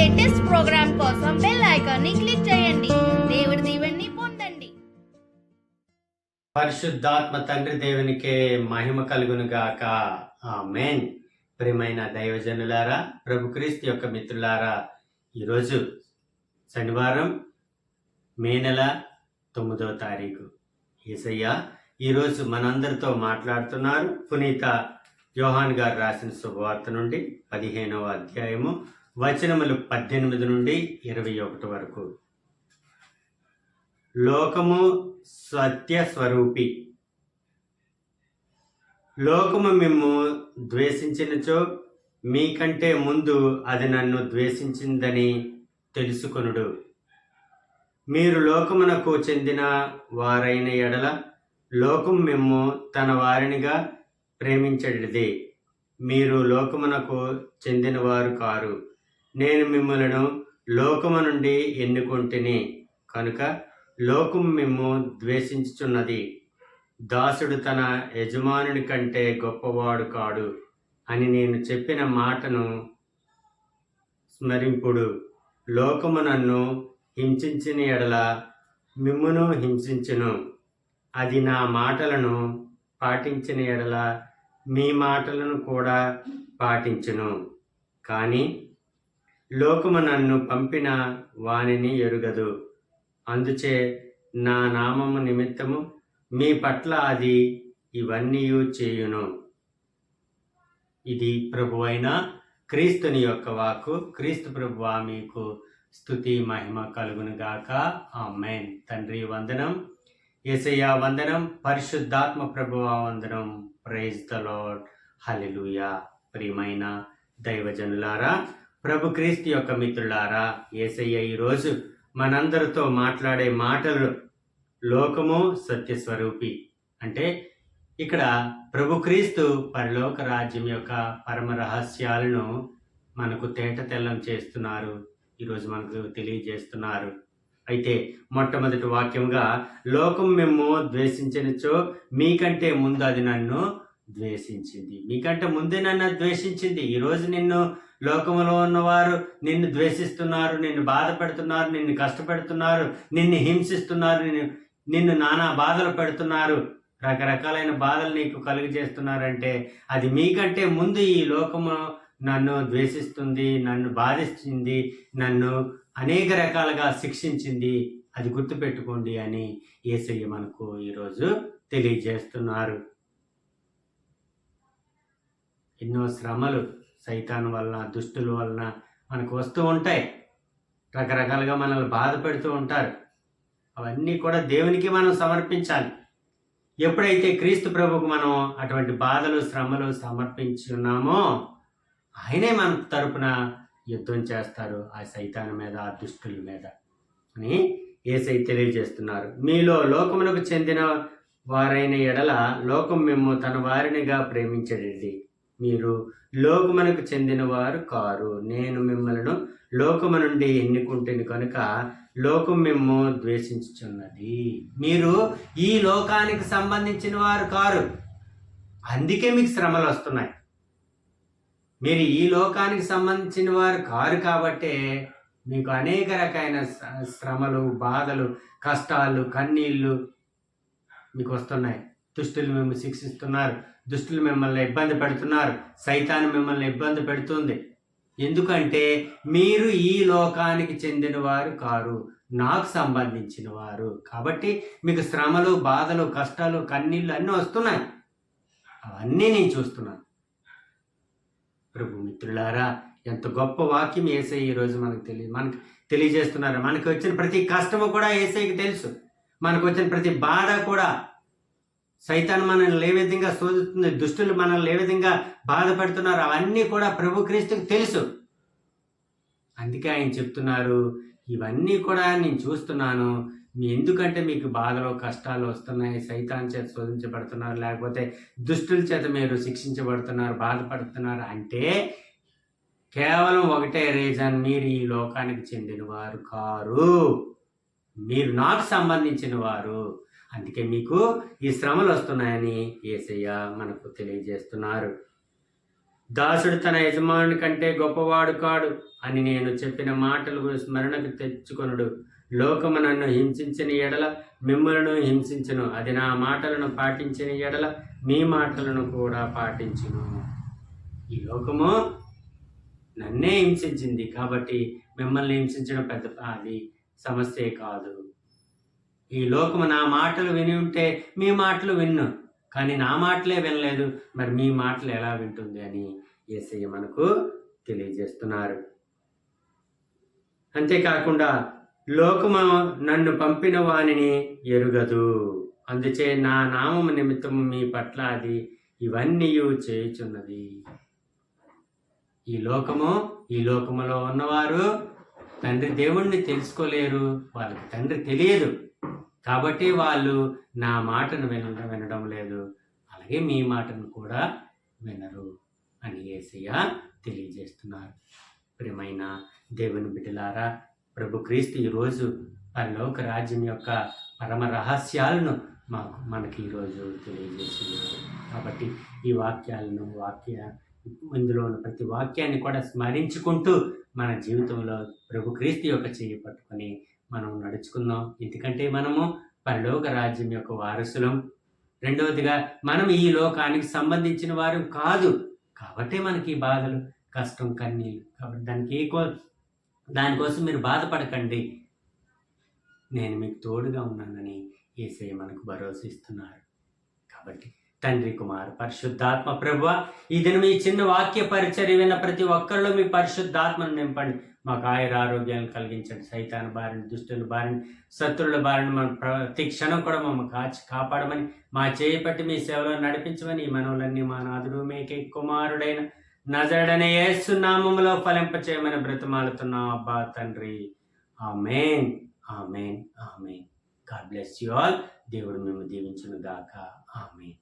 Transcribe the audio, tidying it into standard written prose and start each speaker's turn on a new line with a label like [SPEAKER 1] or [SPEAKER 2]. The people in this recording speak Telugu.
[SPEAKER 1] లేటెస్ట్ ప్రోగ్రామ్ కోసం బెల్ ఐకాన్ ని క్లిక్ చేయండి. దేవుడి దీవెనని పొందండి.
[SPEAKER 2] పరిశుద్ధాత్మ తండ్రి దేవునికే మహిమ కలుగును గాక. ఆమేన్. ప్రియమైన దైవజనులారా, ప్రభు క్రీస్తు యొక్క మిత్రులారా, ఈరోజు శనివారం, మే నెల 9వ తారీఖు. యేసయ్య ఈరోజు మనందరితో మాట్లాడుతున్నారు. పునీత యోహాన్ గారు రాసిన శుభవార్త నుండి 15వ అధ్యాయము వచనములు 18 నుండి 21 వరకు. లోకము సత్య స్వరూపి. లోకము మిమ్ము ద్వేషించినచో మీకంటే ముందు అది నన్ను ద్వేషించిందని తెలుసుకొనుడు. మీరు లోకమునకు చెందిన వారైన ఎడల లోకం మిమ్ము తన వారినిగా ప్రేమించడిది. మీరు లోకమునకు చెందినవారు కారు, నేను మిమ్ములను లోకము నుండి ఎన్నుకొంటిని కనుక లోకం మిమ్ము ద్వేషించుచున్నది. దాసుడు తన యజమానుని కంటే గొప్పవాడు కాడు అని నేను చెప్పిన మాటను స్మరింపుడు. లోకము నన్ను హింసించిన ఎడల మిమ్మును హింసించును. అది నా మాటలను పాటించిన ఎడల మీ మాటలను కూడా పాటించును. కానీ లోకము నన్ను పంపిన వానిని ఎరుగదు. అందుచే నా నామము నిమిత్తము మీ పట్ల అది ఇవన్నీ చేయును. ఇది ప్రభువైన క్రీస్తుని యొక్క వాక్కు. క్రీస్తు ప్రభువా మీకు స్తుతి మహిమ కలుగును గాక. ఆమేన్. తండ్రి వందనం, యేసయ్య వందనం, పరిశుద్ధాత్మ ప్రభువా వందనం. Praise the Lord. హల్లెలూయా. ప్రియమైన దైవజనులారా, ప్రభు క్రీస్తు యొక్క మిత్రులారా, యేసయ్య ఈరోజు మనందరితో మాట్లాడే మాటలు లోకము సత్యస్వరూపి. అంటే ఇక్కడ ప్రభు క్రీస్తు పరలోక రాజ్యం యొక్క పరమ రహస్యాలను మనకు తేట తెల్లం చేస్తున్నారు, ఈరోజు మనకు తెలియజేస్తున్నారు. అయితే మొట్టమొదటి వాక్యంగా, లోకం మేము ద్వేషించినచో మీకంటే ముందు అది నన్ను ద్వేషించింది. మీకంటే ముందే నన్ను ద్వేషించింది. ఈరోజు నిన్ను లోకంలో ఉన్నవారు నిన్ను ద్వేషిస్తున్నారు, నిన్ను బాధ పెడుతున్నారు, నిన్ను కష్టపెడుతున్నారు, నిన్ను హింసిస్తున్నారు, నిన్ను నానా బాధలు పెడుతున్నారు, రకరకాలైన బాధలు నీకు కలుగజేస్తున్నారంటే అది మీకంటే ముందు ఈ లోకము నన్ను ద్వేషిస్తుంది, నన్ను బాధిస్తుంది, నన్ను అనేక రకాలుగా శిక్షించింది. అది గుర్తుపెట్టుకోండి అని యేసయ్య మనకు ఈరోజు తెలియజేస్తున్నారు. ఎన్నో శ్రమలు సైతాను వలన, దుష్టుల వలన మనకు వస్తూ ఉంటాయి. రకరకాలుగా మనల్ని బాధ పెడుతూ ఉంటారు. అవన్నీ కూడా దేవునికి మనం సమర్పించాలి. ఎప్పుడైతే క్రీస్తు ప్రభువుకు మనం అటువంటి బాధలు, శ్రమలు సమర్పించున్నామో ఆయనే మన తరపున యుద్ధం చేస్తారు ఆ సైతాను మీద, ఆ దుష్టుల మీద అని యేసయ్య తెలియజేస్తున్నారు. మీలో లోకమునకు చెందిన వారైన ఎడల లోకం మిమ్ము తన వారినిగా ప్రేమించడిది. మీరు లోకమునకు చెందిన వారు కారు, నేను మిమ్మలను లోకము నుండి ఎన్నుకుంటుని కనుక లోకం మిమ్ము ద్వేషించుచున్నది. మీరు ఈ లోకానికి సంబంధించిన వారు కారు, అందుకే మీకు శ్రమలు వస్తున్నాయి. మీరు ఈ లోకానికి సంబంధించిన వారు కారు కాబట్టే మీకు అనేక రకాలైన శ్రమలు, బాధలు, కష్టాలు, కన్నీళ్ళు మీకు వస్తున్నాయి. దుష్టులు మిమ్మల్ని శిక్షిస్తున్నారు, దుష్టులు మిమ్మల్ని ఇబ్బంది పెడుతున్నారు, సైతాను మిమ్మల్ని ఇబ్బంది పెడుతుంది. ఎందుకంటే మీరు ఈ లోకానికి చెందిన వారు కారు, నాకు సంబంధించిన వారు. కాబట్టి మీకు శ్రమలు, బాధలు, కష్టాలు, కన్నీళ్ళు అన్నీ వస్తున్నాయి. అవన్నీ నేను చూస్తున్నాను. ప్రభు మిత్రులారా, ఎంత గొప్ప వాక్యం యేసయ్య ఈరోజు మనకు తెలియజేస్తున్నారు. మనకు వచ్చిన ప్రతి కష్టము కూడా యేసయ్యకి తెలుసు. మనకు వచ్చిన ప్రతి బాధ కూడా, సైతాన్ మనల్ని ఏ విధంగా శోధిస్తుంది, దుష్టులు మనల్ని ఏ విధంగా బాధపడుతున్నారు, అవన్నీ కూడా ప్రభు క్రీస్తుకు తెలుసు. అందుకే ఆయన చెప్తున్నారు, ఇవన్నీ కూడా నేను చూస్తున్నాను. ఎందుకంటే మీకు బాధలు, కష్టాలు వస్తున్నాయి, సైతాన్ చేత శోధించబడుతున్నారు, లేకపోతే దుష్టుల చేత మీరు శిక్షించబడుతున్నారు, బాధపడుతున్నారు అంటే కేవలం ఒకటే రీజన్, మీరు ఈ లోకానికి చెందిన వారు కారు, మీరు నాకు సంబంధించిన వారు. అందుకే మీకు ఈ శ్రమలు వస్తున్నాయని యేసయ్య మనకు తెలియజేస్తున్నారు. దాసుడు తన యజమానుని కంటే గొప్పవాడు కాడు అని నేను చెప్పిన మాటలు స్మరణకు తెచ్చుకొనుడు. లోకము నన్ను హింసించిన ఎడల మిమ్ములను హింసించును, అది నా మాటలను పాటించిన ఎడల మీ మాటలను కూడా పాటించును. ఈ లోకము నన్నే హింసించింది కాబట్టి మిమ్మల్ని హింసించడం పెద్ద అది సమస్యే కాదు. ఈ లోకము నా మాటలు విని ఉంటే మీ మాటలు విన్ను, కానీ నా మాటలే వినలేదు, మరి మీ మాటలు ఎలా వింటుంది అని యేసయ్య మనకు తెలియజేస్తున్నారు. అంతేకాకుండా లోకము నన్ను పంపిన వానిని ఎరుగదు, అందుచే నా నామము నిమిత్తము మీ పట్ల అది ఇవన్నీ చేయుచున్నది. ఈ లోకములో ఉన్నవారు తండ్రి దేవుణ్ణి తెలుసుకోలేరు, వాళ్ళకి తండ్రి తెలియదు, కాబట్టి వాళ్ళు నా మాటను వినడం లేదు, అలాగే మీ మాటను కూడా వినరు అని యేసయ్య తెలియజేస్తున్నారు. ప్రియమైన దేవుని బిడ్డలారా, ప్రభు క్రీస్తు ఈరోజు పరలోక రాజ్యం యొక్క పరమ రహస్యాలను మనకి ఈరోజు తెలియజేస్తున్నారు. కాబట్టి ఈ ఇందులో ఉన్న ప్రతి వాక్యాన్ని కూడా స్మరించుకుంటూ మన జీవితంలో ప్రభు క్రీస్తు యొక్క చెయ్యి పట్టుకొని మనం నడుచుకుందాం. ఎందుకంటే మనము పరలోక రాజ్యం యొక్క వారసులం. రెండవదిగా మనం ఈ లోకానికి సంబంధించిన వారు కాదు, కాబట్టి మనకి బాధలు, కష్టం, కన్నీళ్ళు. కాబట్టి దానికోసం మీరు బాధపడకండి, నేను మీకు తోడుగా ఉన్నానని యేసయ్య మనకు భరోసా ఇస్తున్నారు. కాబట్టి తండ్రి, కుమార, పరిశుద్ధాత్మ ప్రభువ, ఈ దినం ఈ చిన్న వాక్య పరిచర్య విన్న ప్రతి ఒక్కరిలో మీ పరిశుద్ధాత్మను నింపండి. మాకు ఆయుర ఆరోగ్యాలను కలిగించండి. సైతాను బారిని, దుష్టుల బారిని, శత్రువుల బారిని మన ప్రతి క్షణం కూడా మమ్మల్ని కాపాడమని, మా చేయపట్టి మీ సేవలో నడిపించమని ఈ మనవులన్నీ మా నాథుడు మీకే కుమారుడైన నజరుడైన యేసు నామములో ఫలింపచేయమని బ్రతిమాలుతున్నాం అబ్బా తండ్రి. Amen, amen, amen. God bless you all. దేవుడు మేము దీవించును గాక. ఆమేన్.